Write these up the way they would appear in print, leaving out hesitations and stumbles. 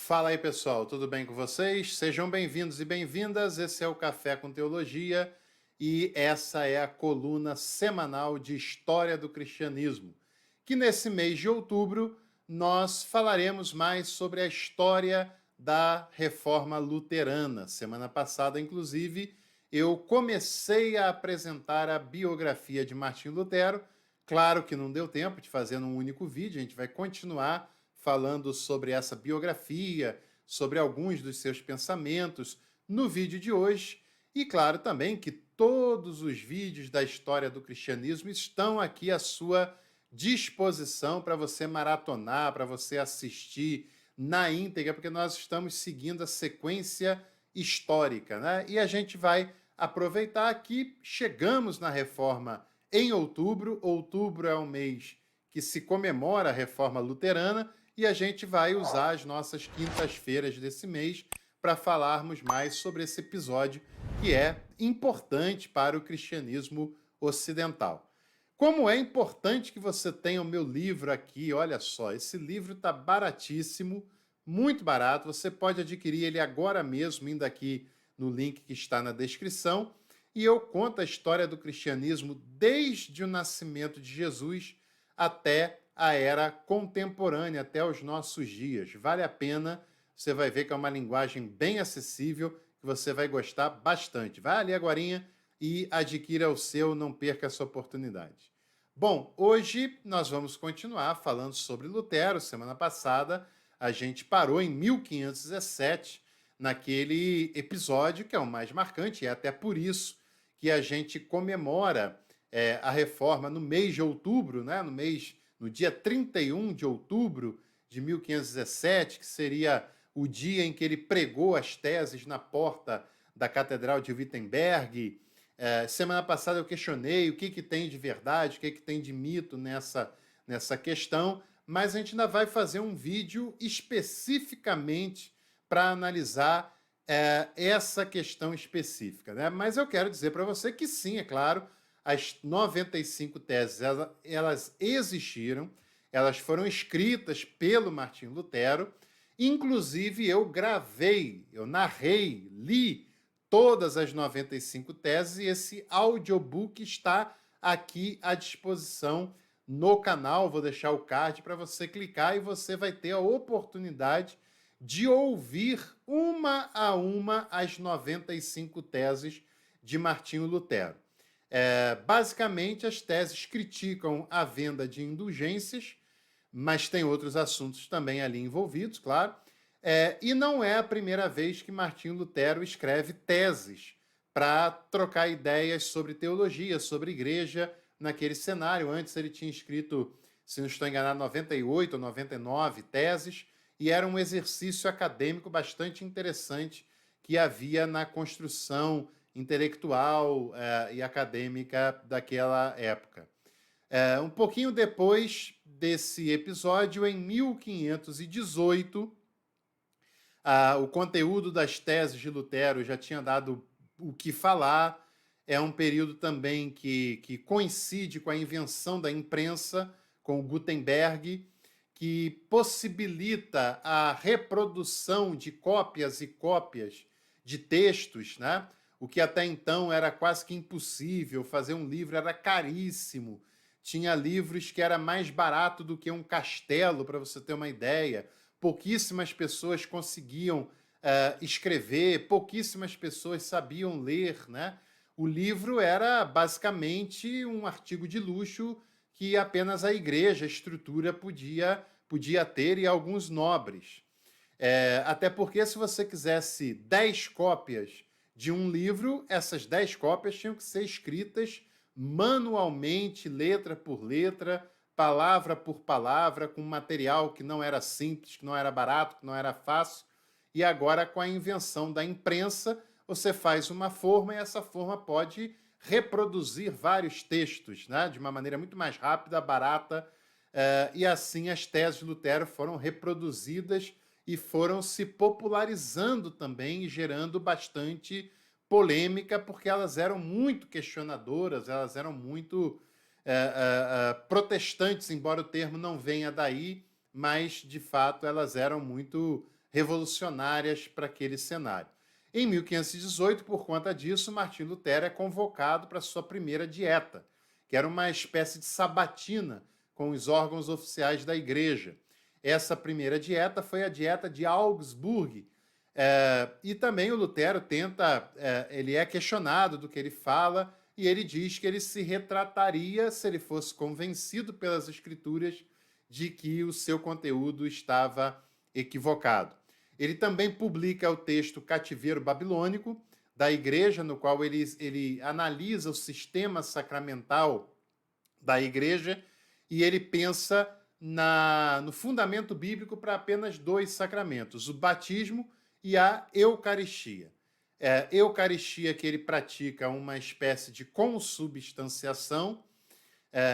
Fala aí, pessoal, tudo bem com vocês? Sejam bem-vindos e bem-vindas. Esse é o Café com Teologia e essa é a coluna semanal de História do Cristianismo, que nesse mês de outubro nós falaremos mais sobre a história da Reforma Luterana. Semana passada, inclusive, eu comecei a apresentar a biografia de Martinho Lutero. Claro que não deu tempo de fazer num único vídeo, a gente vai continuar falando sobre essa biografia, sobre alguns dos seus pensamentos no vídeo de hoje. E claro também que todos os vídeos da história do cristianismo estão aqui à sua disposição para você maratonar, para você assistir na íntegra, porque nós estamos seguindo a sequência histórica, né? E a gente vai aproveitar que chegamos na reforma em outubro. Outubro é o mês que se comemora a reforma luterana e a gente vai usar as nossas quintas-feiras desse mês para falarmos mais sobre esse episódio que é importante para o cristianismo ocidental. Como é importante que você tenha o meu livro aqui, olha só, esse livro está baratíssimo, muito barato, você pode adquirir ele agora mesmo, indo aqui no link que está na descrição, e eu conto a história do cristianismo desde o nascimento de Jesus até a era contemporânea, até os nossos dias. Vale a pena, você vai ver que é uma linguagem bem acessível, que você vai gostar bastante. Vai ali agorinha e adquira o seu, não perca essa oportunidade. Bom, hoje nós vamos continuar falando sobre Lutero. Semana passada a gente parou em 1517, naquele episódio que é o mais marcante, e é até por isso que a gente comemora a reforma no mês de outubro, né? No dia 31 de outubro de 1517, que seria o dia em que ele pregou as teses na porta da Catedral de Wittenberg. Semana passada eu questionei o que tem de verdade, o que tem de mito nessa questão, mas a gente ainda vai fazer um vídeo especificamente para analisar essa questão específica, né? Mas eu quero dizer para você que sim, é claro, as 95 teses, elas existiram, elas foram escritas pelo Martinho Lutero, inclusive eu narrei, li todas as 95 teses e esse audiobook está aqui à disposição no canal. Vou deixar o card para você clicar e você vai ter a oportunidade de ouvir uma a uma as 95 teses de Martinho Lutero. Basicamente, as teses criticam a venda de indulgências, mas tem outros assuntos também ali envolvidos, claro. E não é a primeira vez que Martinho Lutero escreve teses para trocar ideias sobre teologia, sobre igreja, naquele cenário. Antes ele tinha escrito, se não estou enganado, 98 ou 99 teses, e era um exercício acadêmico bastante interessante que havia na construção intelectual e acadêmica daquela época. Um pouquinho depois desse episódio, em 1518, o conteúdo das teses de Lutero já tinha dado o que falar. É um período também que coincide com a invenção da imprensa, com o Gutenberg, que possibilita a reprodução de cópias e cópias de textos, né? O que até então era quase que impossível. Fazer um livro era caríssimo. Tinha livros que era mais barato do que um castelo, para você ter uma ideia. Pouquíssimas pessoas conseguiam escrever, pouquíssimas pessoas sabiam ler, né? O livro era basicamente um artigo de luxo que apenas a igreja, a estrutura, podia ter, e alguns nobres. Até porque, se você quisesse 10 cópias de um livro, essas 10 cópias tinham que ser escritas manualmente, letra por letra, palavra por palavra, com material que não era simples, que não era barato, que não era fácil. E agora, com a invenção da imprensa, você faz uma forma e essa forma pode reproduzir vários textos, né, de uma maneira muito mais rápida, barata, e assim as teses de Lutero foram reproduzidas e foram se popularizando também e gerando bastante polêmica, porque elas eram muito questionadoras, elas eram muito protestantes, embora o termo não venha daí, mas de fato elas eram muito revolucionárias para aquele cenário. Em 1518, por conta disso, Martim Lutero é convocado para sua primeira dieta, que era uma espécie de sabatina com os órgãos oficiais da igreja. Essa primeira dieta foi a dieta de Augsburg. E também o Lutero ele é questionado do que ele fala, e ele diz que ele se retrataria se ele fosse convencido pelas escrituras de que o seu conteúdo estava equivocado. Ele também publica o texto Cativeiro Babilônico da igreja, no qual ele analisa o sistema sacramental da igreja e ele pensa no fundamento bíblico para apenas dois sacramentos, o batismo e a Eucaristia. Eucaristia que ele pratica uma espécie de consubstanciação,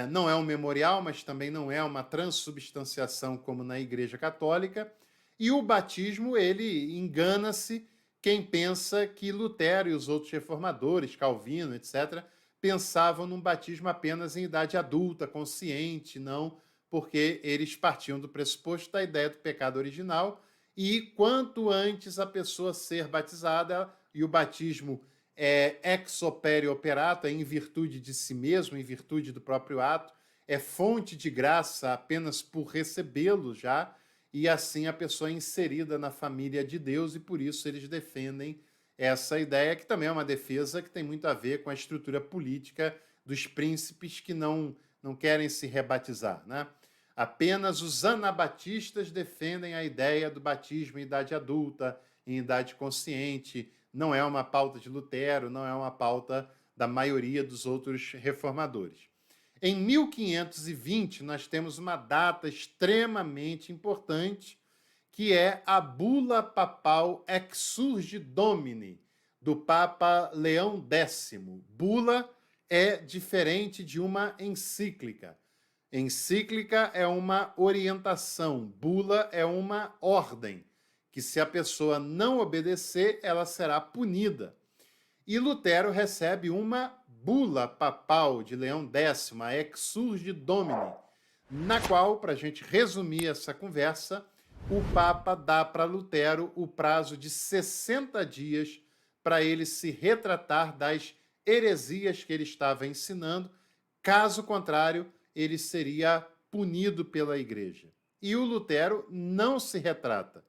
não é um memorial, mas também não é uma transubstanciação como na Igreja Católica, e o batismo, ele engana-se quem pensa que Lutero e os outros reformadores, Calvino, etc., pensavam num batismo apenas em idade adulta, consciente, não porque eles partiam do pressuposto da ideia do pecado original, e quanto antes a pessoa ser batizada, e o batismo é ex opere operato, é em virtude de si mesmo, em virtude do próprio ato, é fonte de graça apenas por recebê-lo já, e assim a pessoa é inserida na família de Deus, e por isso eles defendem essa ideia, que também é uma defesa que tem muito a ver com a estrutura política dos príncipes que não querem se rebatizar, né? Apenas os anabatistas defendem a ideia do batismo em idade adulta, em idade consciente. Não é uma pauta de Lutero, não é uma pauta da maioria dos outros reformadores. Em 1520, nós temos uma data extremamente importante, que é a bula papal Exsurge Domini, do Papa Leão X. Bula é diferente de uma encíclica. Encíclica é uma orientação, bula é uma ordem, que se a pessoa não obedecer, ela será punida. E Lutero recebe uma bula papal de Leão X, a Exsurge Domini, na qual, para a gente resumir essa conversa, o Papa dá para Lutero o prazo de 60 dias para ele se retratar das heresias que ele estava ensinando. Caso contrário, ele seria punido pela igreja. E o Lutero não se retrata.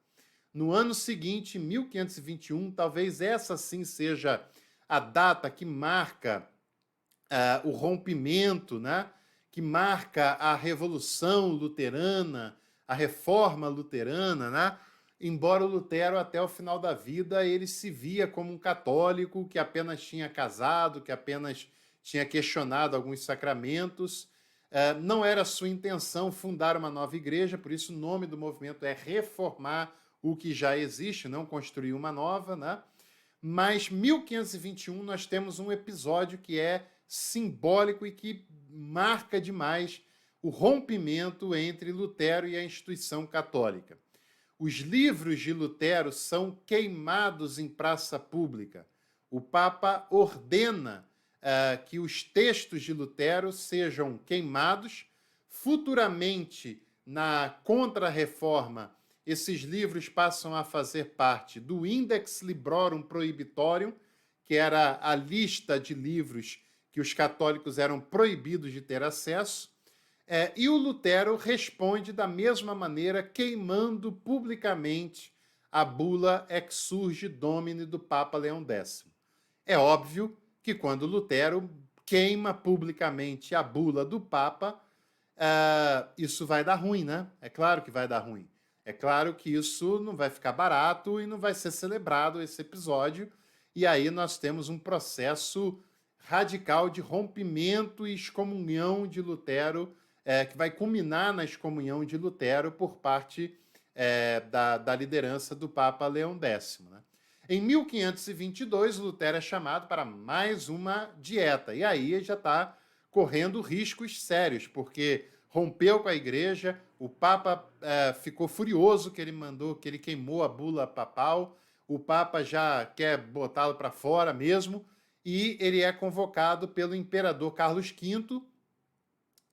No ano seguinte, 1521, talvez essa sim seja a data que marca o rompimento, né? Que marca a Revolução Luterana, a Reforma Luterana, né? Embora o Lutero, até o final da vida, ele se via como um católico que apenas tinha casado, que apenas tinha questionado alguns sacramentos. Não era sua intenção fundar uma nova igreja, por isso o nome do movimento é reformar o que já existe, não construir uma nova, né? Mas 1521 nós temos um episódio que é simbólico e que marca demais o rompimento entre Lutero e a instituição católica. Os livros de Lutero são queimados em praça pública. O Papa ordena que os textos de Lutero sejam queimados. Futuramente, na Contra-Reforma, esses livros passam a fazer parte do Index Librorum Prohibitorium, que era a lista de livros que os católicos eram proibidos de ter acesso. E o Lutero responde da mesma maneira, queimando publicamente a bula Exsurge Domini do Papa Leão X. É óbvio que quando Lutero queima publicamente a bula do Papa, isso vai dar ruim, né? É claro que vai dar ruim. É claro que isso não vai ficar barato e não vai ser celebrado esse episódio. E aí nós temos um processo radical de rompimento e excomunhão de Lutero, que vai culminar na excomunhão de Lutero por parte da liderança do Papa Leão X. Né? Em 1522, Lutero é chamado para mais uma dieta. E aí já está correndo riscos sérios, porque rompeu com a igreja, o Papa ficou furioso que ele queimou a bula papal, o Papa já quer botá-lo para fora mesmo, e ele é convocado pelo imperador Carlos V,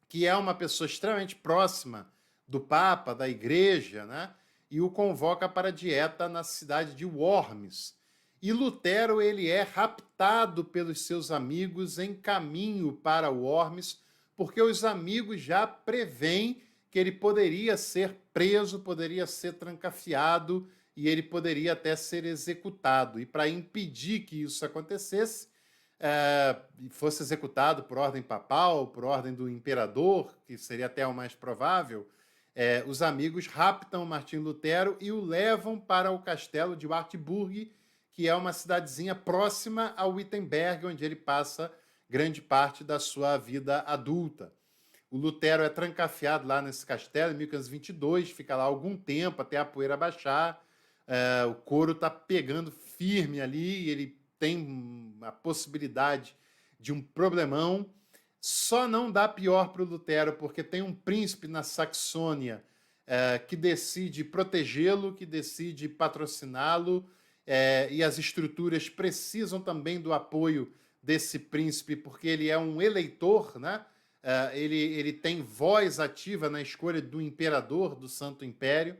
que é uma pessoa extremamente próxima do Papa, da igreja, né? e o convoca para a dieta na cidade de Worms. E Lutero ele é raptado pelos seus amigos em caminho para Worms, porque os amigos já preveem que ele poderia ser preso, poderia ser trancafiado e ele poderia até ser executado. E para impedir que isso acontecesse, fosse executado por ordem papal, por ordem do imperador, que seria até o mais provável, os amigos raptam Martim Lutero e o levam para o castelo de Wartburg, que é uma cidadezinha próxima a Wittenberg, onde ele passa grande parte da sua vida adulta. O Lutero é trancafiado lá nesse castelo em 1522, fica lá algum tempo até a poeira baixar, o couro está pegando firme ali, ele tem a possibilidade de um problemão. Só não dá pior para o Lutero, porque tem um príncipe na Saxônia que decide protegê-lo, que decide patrociná-lo, e as estruturas precisam também do apoio desse príncipe, porque ele é um eleitor, né? Ele tem voz ativa na escolha do imperador do Santo Império.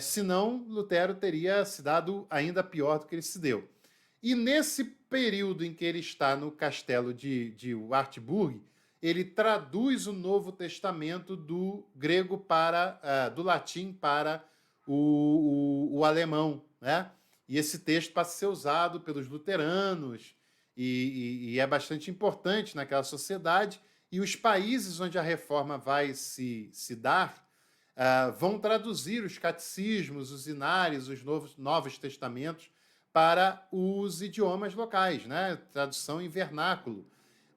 Senão, Lutero teria se dado ainda pior do que ele se deu. E nesse período em que ele está no castelo de Wartburg, ele traduz o Novo Testamento do grego do latim para o alemão, né? E esse texto passa a ser usado pelos luteranos e é bastante importante naquela sociedade. E os países onde a reforma vai se dar vão traduzir os catecismos, os inários, os novos testamentos para os idiomas locais, né? Tradução em vernáculo.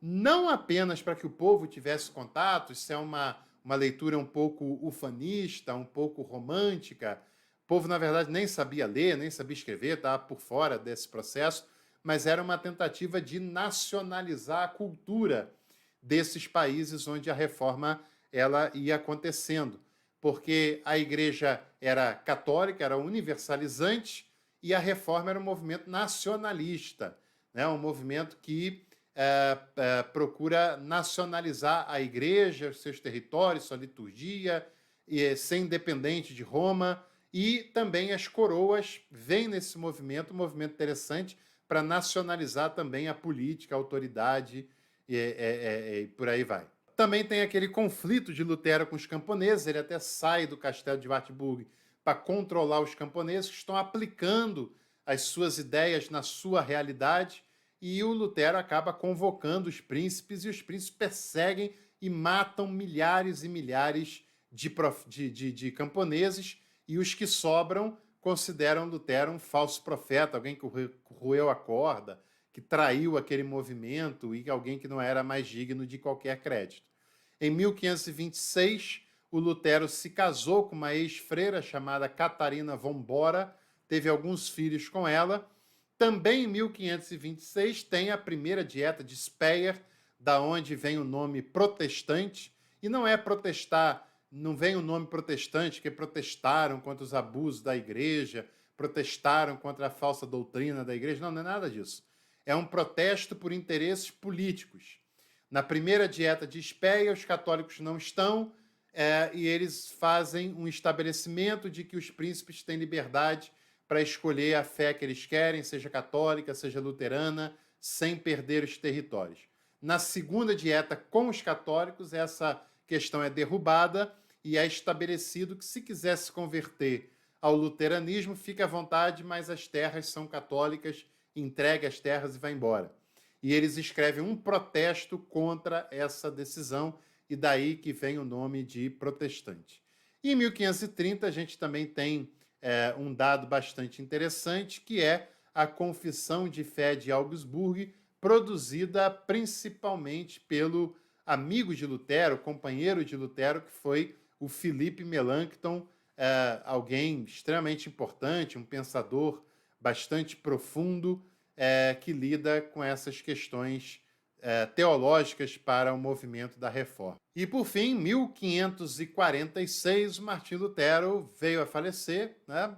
Não apenas para que o povo tivesse contato, isso é uma leitura um pouco ufanista, um pouco romântica. O povo, na verdade, nem sabia ler, nem sabia escrever, estava por fora desse processo, mas era uma tentativa de nacionalizar a cultura desses países onde a reforma ela ia acontecendo, porque a igreja era católica, era universalizante, e a reforma era um movimento nacionalista, né? Um movimento que procura nacionalizar a igreja, seus territórios, sua liturgia, ser independente de Roma, e também as coroas veem nesse movimento um movimento interessante para nacionalizar também a política, a autoridade, e por aí vai. Também tem aquele conflito de Lutero com os camponeses, ele até sai do castelo de Wartburg para controlar os camponeses que estão aplicando as suas ideias na sua realidade, e o Lutero acaba convocando os príncipes, e os príncipes perseguem e matam milhares e milhares de camponeses, e os que sobram consideram Lutero um falso profeta, alguém que roeu a corda, que traiu aquele movimento e alguém que não era mais digno de qualquer crédito. Em 1526, o Lutero se casou com uma ex-freira chamada Catarina von Bora, teve alguns filhos com ela. Também em 1526 tem a primeira dieta de Speyer, da onde vem o nome protestante, e não é protestar, não vem o nome protestante, que protestaram contra os abusos da igreja, protestaram contra a falsa doutrina da igreja, não é nada disso. É um protesto por interesses políticos. Na primeira dieta de Speyer, os católicos não estão, e eles fazem um estabelecimento de que os príncipes têm liberdade para escolher a fé que eles querem, seja católica, seja luterana, sem perder os territórios. Na segunda dieta com os católicos, essa questão é derrubada e é estabelecido que, se quiser se converter ao luteranismo, fique à vontade, mas as terras são católicas, entregue as terras e vai embora. E eles escrevem um protesto contra essa decisão, e daí que vem o nome de protestante. E em 1530 a gente também tem um dado bastante interessante, que é a Confissão de Fé de Augsburg, produzida principalmente pelo amigo de Lutero, companheiro de Lutero, que foi o Philippe Melanchthon, alguém extremamente importante, um pensador bastante profundo, que lida com essas questões teológicas para o movimento da Reforma. E, por fim, em 1546, Martim Lutero veio a falecer, né?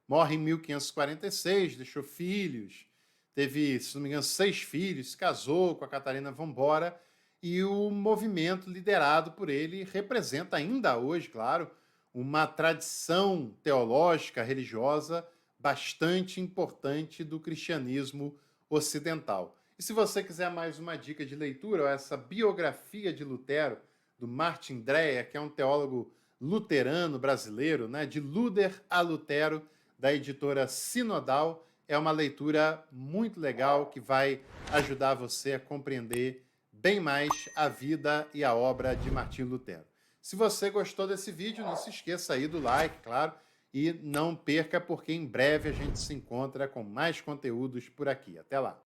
Morre em 1546, deixou filhos, teve, se não me engano, 6 filhos, se casou com a Catarina von Bora, e o movimento liderado por ele representa ainda hoje, claro, uma tradição teológica, religiosa bastante importante do cristianismo ocidental. E se você quiser mais uma dica de leitura, essa biografia de Lutero, do Martin Dreyer, que é um teólogo luterano brasileiro, né, de Luder a Lutero, da editora Sinodal, é uma leitura muito legal que vai ajudar você a compreender bem mais a vida e a obra de Martinho Lutero. Se você gostou desse vídeo, não se esqueça aí do like, claro, e não perca, porque em breve a gente se encontra com mais conteúdos por aqui. Até lá!